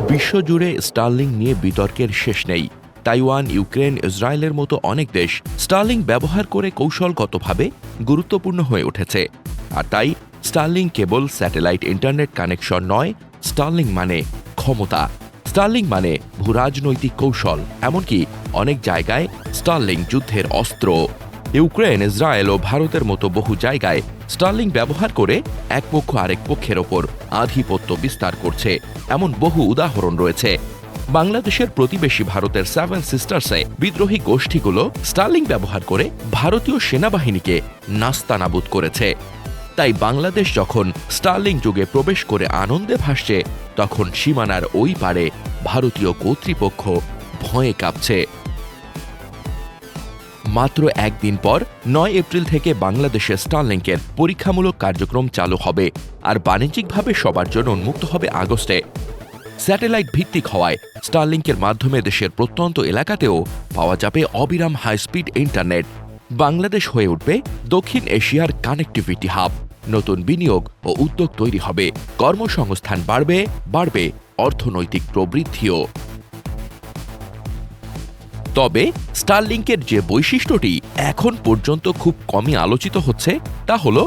বিশ্বজুড়ে স্টারলিং নিয়ে বিতর্কের শেষ নেই। তাইওয়ান, ইউক্রেন, ইসরায়েলের মতো অনেক দেশ স্টারলিং ব্যবহার করে কৌশলগতভাবে গুরুত্বপূর্ণ হয়ে উঠেছে। আর তাই স্টারলিং কেবল স্যাটেলাইট ইন্টারনেট কানেকশন নয়, স্টারলিং মানে ক্ষমতা, স্টারলিং মানে ভূরাজনৈতিক কৌশল, এমনকি অনেক জায়গায় স্টারলিং যুদ্ধের অস্ত্র। ইউক্রেন, ইসরায়েল ও ভারতের মতো বহু জায়গায় স্টারলিং ব্যবহার করে এক পক্ষ আরেক পক্ষের ওপর আধিপত্য বিস্তার করছে, এমন বহু উদাহরণ রয়েছে। বাংলাদেশের প্রতিবেশী ভারতের সেভেন সিস্টার্সে বিদ্রোহী গোষ্ঠীগুলো স্টারলিং ব্যবহার করে ভারতীয় সেনাবাহিনীকে নাস্তানাবুদ করেছে। তাই বাংলাদেশ যখন স্টারলিং যুগে প্রবেশ করে আনন্দে ভাসছে, তখন সীমানার ওই পারে ভারতীয় কর্তৃপক্ষ ভয়ে কাঁপছে। মাত্র একদিন পর ৯ এপ্রিল থেকে বাংলাদেশে স্টারলিংকের পরীক্ষামূলক কার্যক্রম চালু হবে, আর বাণিজ্যিকভাবে সবার জন্য উন্মুক্ত হবে আগস্টে। স্যাটেলাইট ভিত্তিক হওয়ায় স্টারলিংকের মাধ্যমে দেশের প্রত্যন্ত এলাকাতেও পাওয়া যাবে অবিরাম হাই স্পিড ইন্টারনেট। বাংলাদেশ হয়ে উঠবে দক্ষিণ এশিয়ার কানেক্টিভিটি হাব। নতুন বিনিয়োগ ও উদ্যোগ তৈরি হবে, কর্মসংস্থান বাড়বে অর্থনৈতিক প্রবৃদ্ধিও। তবে স্টারলিংকের যে বৈশিষ্ট্যটি এখন পর্যন্ত খুব কমই আলোচিত হচ্ছে, তা হল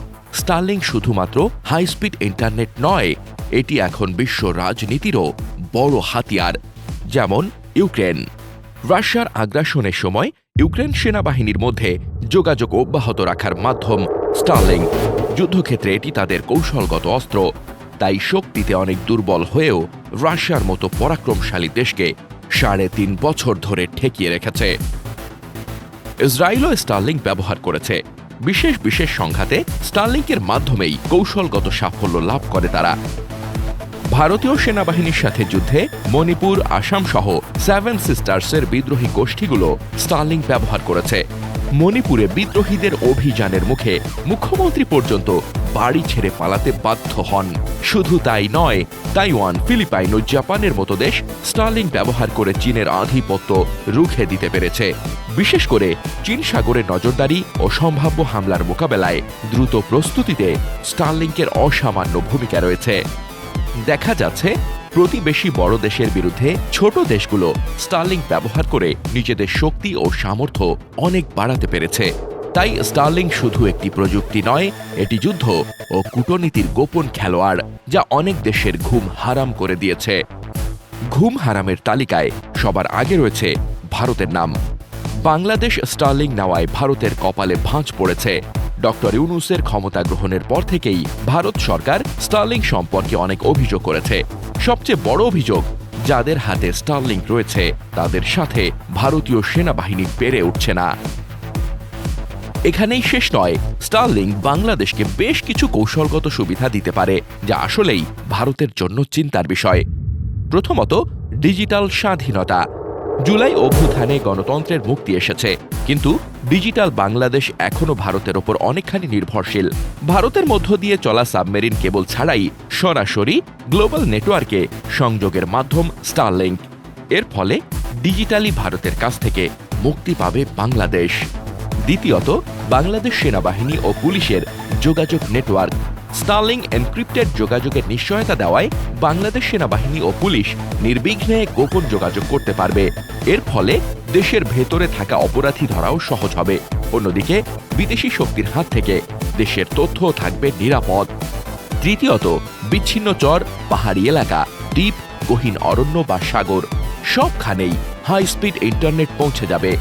স্টারলিং শুধুমাত্র হাই স্পিড ইন্টারনেট নয়, এটি এখন বিশ্ব রাজনীতিরও বড় হাতিয়ার। যেমন ইউক্রেন, রাশিয়ার আগ্রাসনের সময় ইউক্রেন সেনাবাহিনীর মধ্যে যোগাযোগ অব্যাহত রাখার মাধ্যম স্টারলিং। যুদ্ধক্ষেত্রে এটি তাদের কৌশলগত অস্ত্র, তাই শক্তিতে অনেক দুর্বল হয়েও রাশিয়ার মতো পরাক্রমশালী দেশকে ৩.৫ বছর ধরে ঠেকিয়ে রেখেছে। ইসরায়েলও স্টারলিং ব্যবহার করেছে। বিশেষ সংঘাতে স্টারলিংকের মাধ্যমেই কৌশলগত সাফল্য লাভ করে তারা। ভারতীয় সেনাবাহিনীর সাথে যুদ্ধে মণিপুর, আসাম সহ সেভেন সিস্টার্সের বিদ্রোহী গোষ্ঠীগুলো স্টারলিং ব্যবহার করেছে। মণিপুরে বিদ্রোহীদের অভিযানের মুখে মুখ্যমন্ত্রী পর্যন্ত বাড়ি ছেড়ে পালাতে বাধ্য হন। শুধু তাই নয়, তাইওয়ান, ফিলিপাইন ও জাপানের মতো দেশ স্টারলিং ব্যবহার করে চীনের আধিপত্য রুখে দিতে পেরেছে। বিশেষ করে চীন সাগরে নজরদারি ও সম্ভাব্য হামলার মোকাবেলায় দ্রুত প্রস্তুতিতে স্টারলিংকের অসামান্য ভূমিকা রয়েছে। দেখা যাচ্ছে প্রতিবেশী বড় দেশের বিরুদ্ধে ছোট দেশগুলো স্টারলিং ব্যবহার করে নিজেদের শক্তি ও সামর্থ্য অনেক বাড়াতে পেরেছে। তাই স্টারলিং শুধু একটি প্রযুক্তি নয়, এটি যুদ্ধ ও কূটনীতির গোপন খেলোয়াড়, যা অনেক দেশের ঘুম হারাম করে দিয়েছে। ঘুম হারামের তালিকায় সবার আগে রয়েছে ভারতের নাম। বাংলাদেশ স্টারলিং নেওয়ায় ভারতের কপালে ভাঁজ পড়েছে। ডক্টর ইউনূসের ক্ষমতা গ্রহণের পর থেকেই ভারত সরকার স্টারলিং সম্পর্কে অনেক অভিযোগ করেছে। সবচেয়ে বড় অভিযোগ, যাদের হাতে স্টারলিং রয়েছে তাদের সাথে ভারতীয় সেনাবাহিনী পেরে উঠছে না। এখানেই শেষ নয়, স্টারলিং বাংলাদেশকে বেশ কিছু কৌশলগত সুবিধা দিতে পারে, যা আসলেই ভারতের জন্য চিন্তার বিষয়। প্রথমত, ডিজিটাল স্বাধীনতা। জুলাই অভ্যুত্থানে গণতন্ত্রের মুক্তি এসেছে, কিন্তু ডিজিটাল বাংলাদেশ এখনও ভারতের ওপর অনেকখানি নির্ভরশীল। ভারতের মধ্য দিয়ে চলা সাবমেরিন কেবল ছাড়াই সরাসরি গ্লোবাল নেটওয়ার্কে সংযোগের মাধ্যম স্টারলিংক। এর ফলে ডিজিটালি ভারতের কাছ থেকে মুক্তি পাবে বাংলাদেশ। দ্বিতীয়ত, বাংলাদেশ সেনাবাহিনী ও পুলিশের যোগাযোগ নেটওয়ার্ক। স্টারলিং এনক্রিপ্টেড যোগাযোগের নিশ্চয়তা দেওয়ায় বাংলাদেশ সেনাবাহিনী ও পুলিশ নির্বিঘ্নে গোপন যোগাযোগ করতে পারবে। এর ফলে দেশের ভেতরে থাকা অপরাধী ধরাও সহজ হবে। অন্যদিকে বিদেশি শক্তির হাত থেকে দেশের তথ্য থাকবে নিরাপদ। তৃতীয়ত, বিচ্ছিন্ন চর, পাহাড়ি এলাকা, দ্বীপ, গহীন অরণ্য বা সাগর সবখানেই হাই স্পিড ইন্টারনেট পৌঁছে যাবে।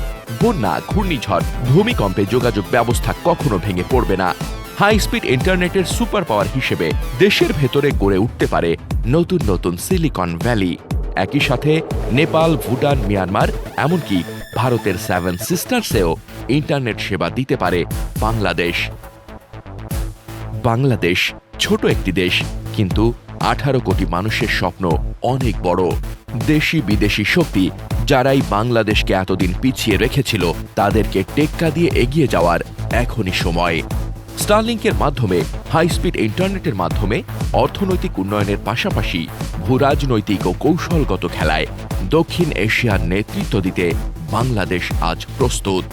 বন্যা, ঘূর্ণিঝড়, ভূমিকম্পে যোগাযোগ ব্যবস্থা কখনো ভেঙে পড়বে না। হাই স্পিড ইন্টারনেটের সুপার পাওয়ার হিসেবে দেশের ভেতরে গড়ে উঠতে পারে নতুন সিলিকন ভ্যালি। একই সাথে নেপাল, ভুটান, মিয়ানমার, এমনকি ভারতের সেভেন সিস্টার্সেও ইন্টারনেট সেবা দিতে পারে বাংলাদেশ। বাংলাদেশ ছোট একটি দেশ, কিন্তু 18 কোটি মানুষের স্বপ্ন অনেক বড়। দেশি বিদেশি শক্তি যারাই বাংলাদেশকে এতদিন পিছিয়ে রেখেছিল, তাদেরকে টেক্কা দিয়ে এগিয়ে যাওয়ার এখনই সময়। স্টারলিংকের মাধ্যমে, হাই স্পিড ইন্টারনেটের মাধ্যমে অর্থনৈতিক উন্নয়নের পাশাপাশি ভূরাজনৈতিক ও কৌশলগত খেলায় দক্ষিণ এশিয়ার নেতৃত্ব দিতে বাংলাদেশ আজ প্রস্তুত।